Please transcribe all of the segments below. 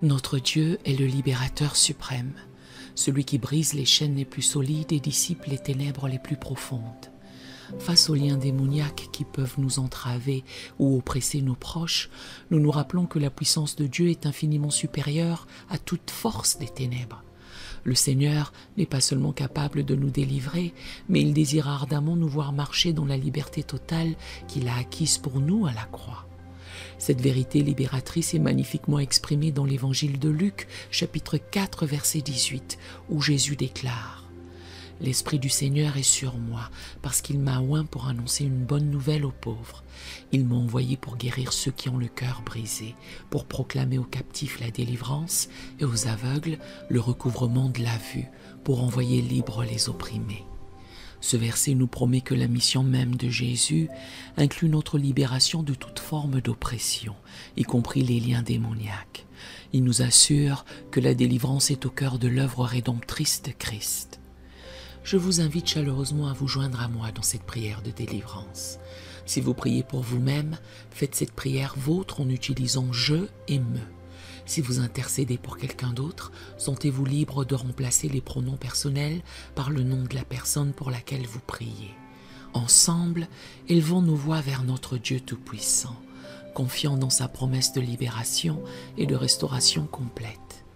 Notre Dieu est le libérateur suprême, celui qui brise les chaînes les plus solides et dissipe les ténèbres les plus profondes. Face aux liens démoniaques qui peuvent nous entraver ou oppresser nos proches, nous nous rappelons que la puissance de Dieu est infiniment supérieure à toute force des ténèbres. Le Seigneur n'est pas seulement capable de nous délivrer, mais il désire ardemment nous voir marcher dans la liberté totale qu'il a acquise pour nous à la croix. Cette vérité libératrice est magnifiquement exprimée dans l'évangile de Luc, chapitre 4, verset 18, où Jésus déclare « L'Esprit du Seigneur est sur moi, parce qu'il m'a oint pour annoncer une bonne nouvelle aux pauvres. Il m'a envoyé pour guérir ceux qui ont le cœur brisé, pour proclamer aux captifs la délivrance et aux aveugles le recouvrement de la vue, pour envoyer libres les opprimés. » Ce verset nous promet que la mission même de Jésus inclut notre libération de toute forme d'oppression, y compris les liens démoniaques. Il nous assure que la délivrance est au cœur de l'œuvre rédemptrice de Christ. Je vous invite chaleureusement à vous joindre à moi dans cette prière de délivrance. Si vous priez pour vous-même, faites cette prière vôtre en utilisant « je » et « me ». Si vous intercédez pour quelqu'un d'autre, sentez-vous libre de remplacer les pronoms personnels par le nom de la personne pour laquelle vous priez. Ensemble, élevons nos voix vers notre Dieu Tout-Puissant, confiant dans sa promesse de libération et de restauration complète.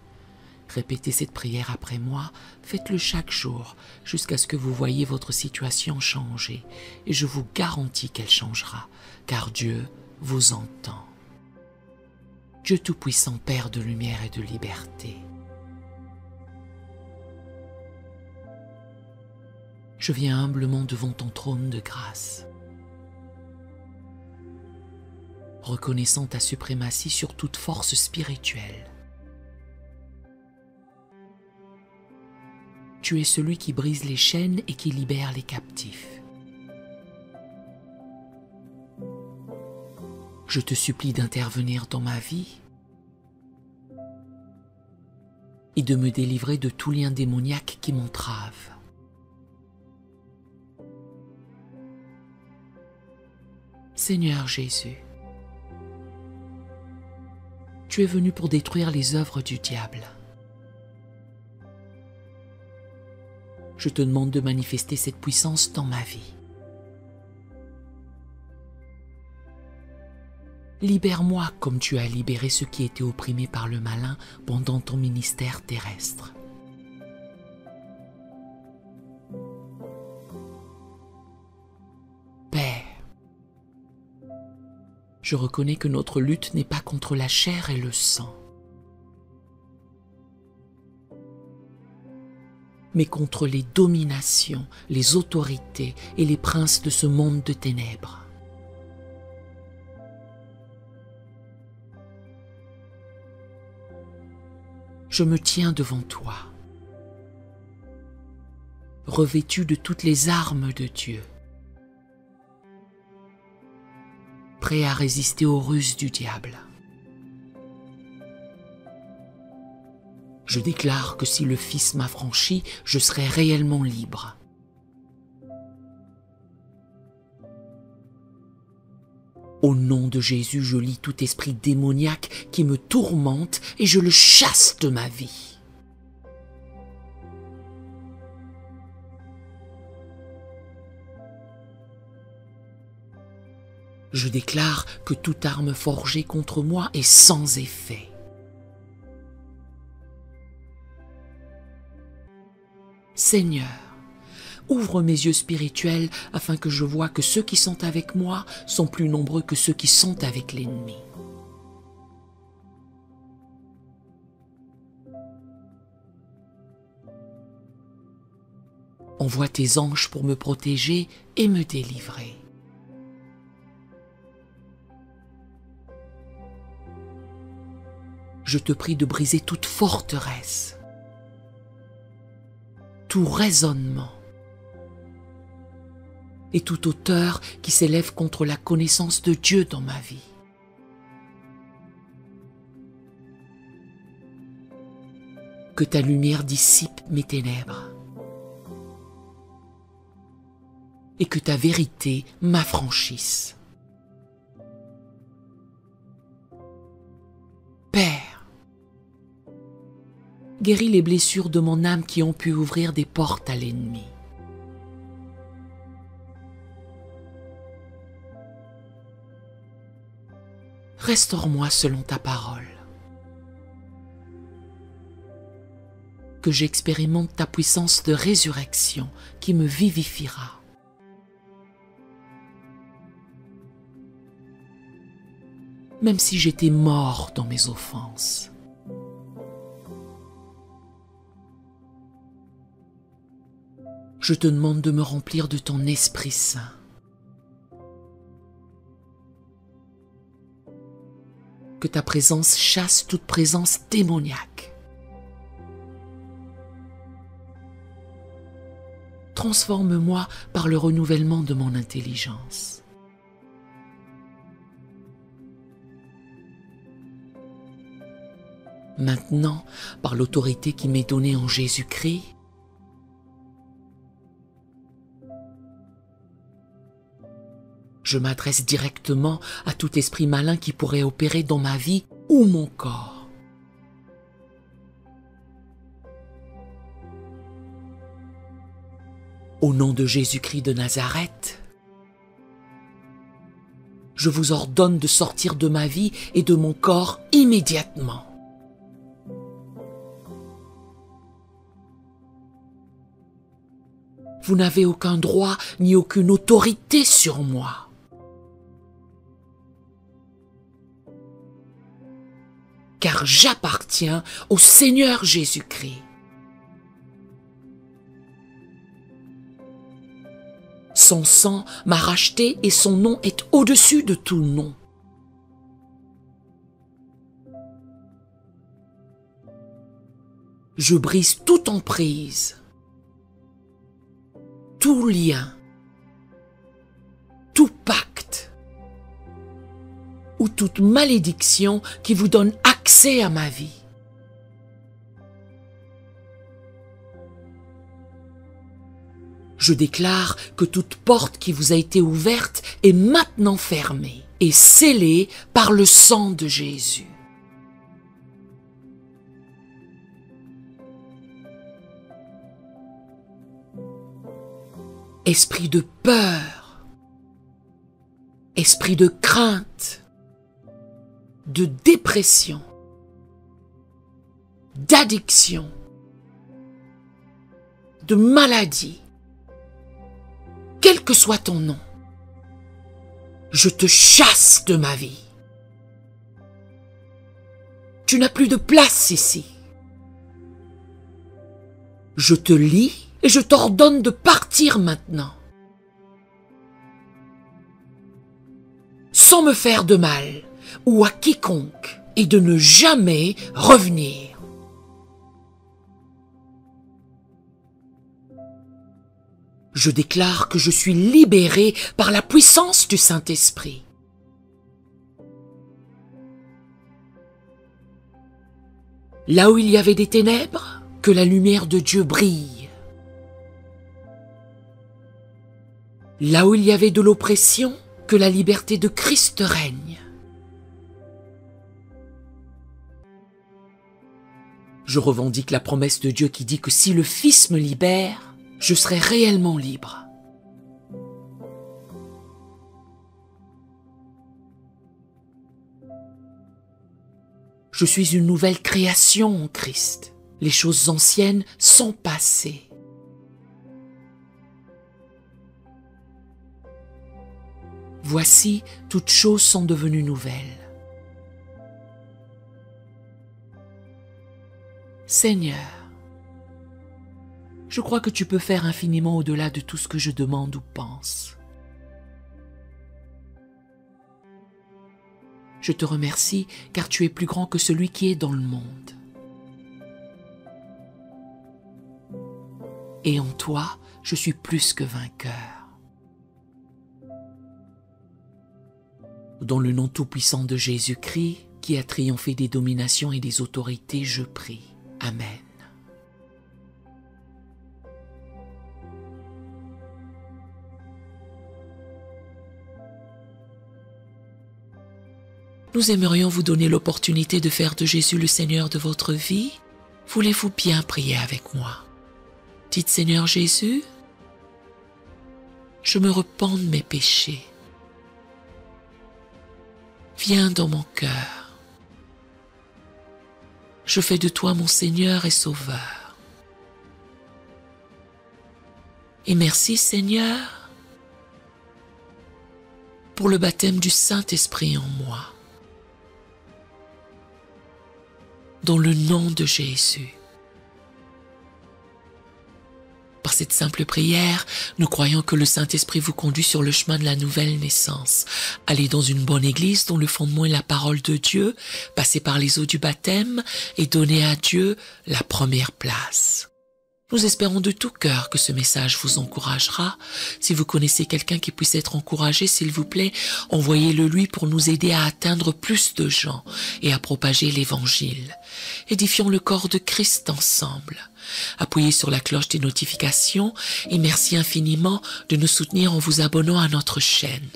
Répétez cette prière après moi, faites-le chaque jour, jusqu'à ce que vous voyiez votre situation changer, et je vous garantis qu'elle changera, car Dieu vous entend. Dieu Tout-Puissant, Père de lumière et de liberté, je viens humblement devant ton trône de grâce, reconnaissant ta suprématie sur toute force spirituelle. Tu es celui qui brise les chaînes et qui libère les captifs. Je te supplie d'intervenir dans ma vie et de me délivrer de tout lien démoniaque qui m'entrave. Seigneur Jésus, tu es venu pour détruire les œuvres du diable. Je te demande de manifester cette puissance dans ma vie. Libère-moi comme tu as libéré ceux qui étaient opprimés par le malin pendant ton ministère terrestre. Père, je reconnais que notre lutte n'est pas contre la chair et le sang, mais contre les dominations, les autorités et les princes de ce monde de ténèbres. Je me tiens devant toi, revêtu de toutes les armes de Dieu, prêt à résister aux ruses du diable. Je déclare que si le Fils m'affranchit, je serai réellement libre. Au nom de Jésus, je lie tout esprit démoniaque qui me tourmente et je le chasse de ma vie. Je déclare que toute arme forgée contre moi est sans effet. Seigneur, ouvre mes yeux spirituels afin que je voie que ceux qui sont avec moi sont plus nombreux que ceux qui sont avec l'ennemi. Envoie tes anges pour me protéger et me délivrer. Je te prie de briser toute forteresse, tout raisonnement et toute hauteur qui s'élève contre la connaissance de Dieu dans ma vie. Que ta lumière dissipe mes ténèbres et que ta vérité m'affranchisse. Père, Guéris les blessures de mon âme qui ont pu ouvrir des portes à l'ennemi. Restaure-moi selon ta parole. Que j'expérimente ta puissance de résurrection qui me vivifiera. Même si j'étais mort dans mes offenses. Je te demande de me remplir de ton Esprit Saint. Que ta présence chasse toute présence démoniaque. Transforme-moi par le renouvellement de mon intelligence. Maintenant, par l'autorité qui m'est donnée en Jésus-Christ, je m'adresse directement à tout esprit malin qui pourrait opérer dans ma vie ou mon corps. Au nom de Jésus-Christ de Nazareth, je vous ordonne de sortir de ma vie et de mon corps immédiatement. Vous n'avez aucun droit ni aucune autorité sur moi. Car j'appartiens au Seigneur Jésus-Christ. Son sang m'a racheté et son nom est au-dessus de tout nom. Je brise toute emprise, tout lien, tout pacte ou toute malédiction qui vous donne accès à ma vie. Je déclare que toute porte qui vous a été ouverte est maintenant fermée et scellée par le sang de Jésus. Esprit de peur, esprit de crainte, de dépression, d'addiction, de maladie, quel que soit ton nom, je te chasse de ma vie. Tu n'as plus de place ici. Je te lie et je t'ordonne de partir maintenant. Sans me faire de mal ou à quiconque et de ne jamais revenir. Je déclare que je suis libéré par la puissance du Saint-Esprit. Là où il y avait des ténèbres, que la lumière de Dieu brille. Là où il y avait de l'oppression, que la liberté de Christ règne. Je revendique la promesse de Dieu qui dit que si le Fils me libère, je serai réellement libre. Je suis une nouvelle création en Christ. Les choses anciennes sont passées. Voici, toutes choses sont devenues nouvelles. Seigneur, je crois que tu peux faire infiniment au-delà de tout ce que je demande ou pense. Je te remercie car tu es plus grand que celui qui est dans le monde. Et en toi, je suis plus que vainqueur. Dans le nom tout-puissant de Jésus-Christ, qui a triomphé des dominations et des autorités, je prie. Amen. Nous aimerions vous donner l'opportunité de faire de Jésus le Seigneur de votre vie. Voulez-vous bien prier avec moi? Dites Seigneur Jésus, je me repens de mes péchés. Viens dans mon cœur. Je fais de toi mon Seigneur et Sauveur. Et merci Seigneur pour le baptême du Saint-Esprit en moi. Dans le nom de Jésus. Par cette simple prière, nous croyons que le Saint-Esprit vous conduit sur le chemin de la nouvelle naissance. Allez dans une bonne église dont le fondement est la parole de Dieu, passez par les eaux du baptême et donnez à Dieu la première place. Nous espérons de tout cœur que ce message vous encouragera. Si vous connaissez quelqu'un qui puisse être encouragé, s'il vous plaît, envoyez-le lui pour nous aider à atteindre plus de gens et à propager l'Évangile. Édifions le corps de Christ ensemble. Appuyez sur la cloche des notifications et merci infiniment de nous soutenir en vous abonnant à notre chaîne.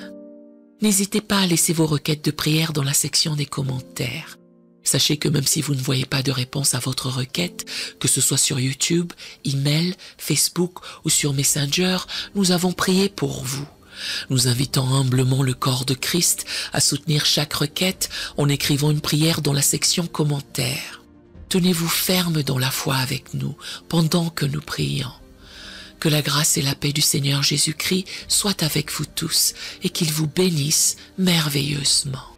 N'hésitez pas à laisser vos requêtes de prière dans la section des commentaires. Sachez que même si vous ne voyez pas de réponse à votre requête, que ce soit sur YouTube, email, Facebook ou sur Messenger, nous avons prié pour vous. Nous invitons humblement le corps de Christ à soutenir chaque requête en écrivant une prière dans la section commentaires. Tenez-vous ferme dans la foi avec nous pendant que nous prions. Que la grâce et la paix du Seigneur Jésus-Christ soient avec vous tous et qu'il vous bénisse merveilleusement.